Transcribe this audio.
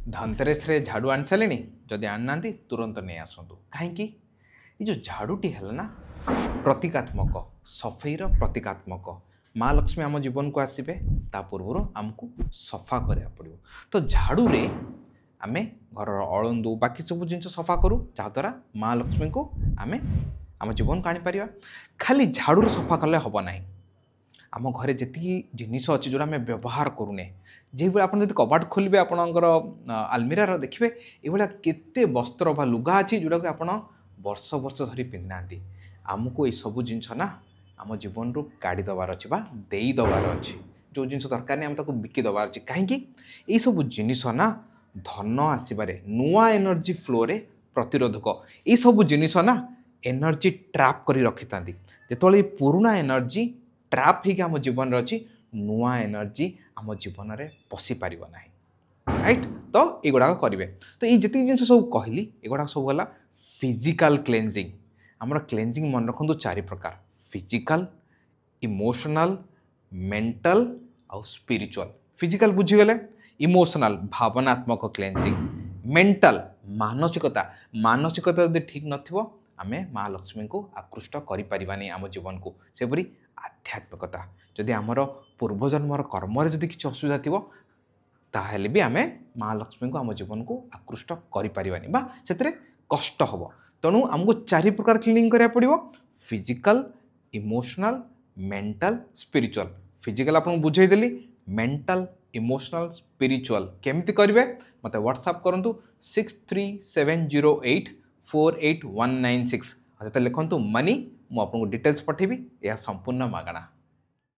धनतेरस रे झाड़ू आनी सारे जदि आना तुरंत नहीं आसतु कहीं जो झाड़ूटी है ना प्रतीकात्मक सफाईर प्रतीकात्मक माँ लक्ष्मी आम जीवन को आसबे ता पूर्व आमको सफा करा पड़ो। तो झाड़ू रे आम घर अळंदू बाकी सब जिन सफा करूँ जहाद्वारा माँ लक्ष्मी को आम आम जीवन को आनीपर। खाली झाड़ू सफा कले हम ना आम घरे जी जिनिस अच्छी जो आम व्यवहार करूने जो आप कबाट खोलेंगे आपणकर आलमिरार देखिए ये केते वस्त्र बा लुगा अच्छी जोटा कि आप वर्ष वर्ष धरी पिंधना आमको ये सब जिनस ना आम जीवन रू काढ़ी दबार अच्छे देई दबार अच्छे जो जिन दरकार नहीं आम ताको बिकी दबार अच्छे कहीं सब जिनिस ना धन आसबारे नुआ एनर्जी फ्लो रे प्रतिरोधक ये सब जिनिस ना एनर्जी ट्रैप करी रखी था जो पुराना एनर्जी ट्रैप ही आम जीवन अच्छी नुआ एनर्जी आम जीवन में पशि पार ना राइट। तो युड़ाक करेंगे तो ये जितनी जिन सब कहली एगुड़ा सब है फिजिकल क्लेंजिंग आमर क्लेंजिंग मन रखु चार प्रकार फिजिकल इमोशनल मेंटल आउ स्पिरिचुअल। फिजिकल बुझीगले इमोशनल भावनात्मक क्लेंजिंग मेंटल मानसिकता मानसिकता जब ठीक नथिबो आमे माँ लक्ष्मी को आकृष्ट करें आम जीवन को सेपरी आध्यात्मिकता जदि आमर पूर्वजन्मर कर्म जदि किसी असुविधा थी ताहले भी आमे माँ लक्ष्मी को आम जीवन को आकृष्ट करें बा से कष्ट हम तेणु आमको चारि प्रकार क्लीनिंग करा पड़ो physical emotional mental spiritual. Physical आपको बुझेदेली मेंटल इमोशनल स्पिरिचुअल केमती करेंगे मत व्हाट्सएप करूँ 6370848196 लिखु मनी मुझे डिटेल्स पठेबी यह संपूर्ण मागणा।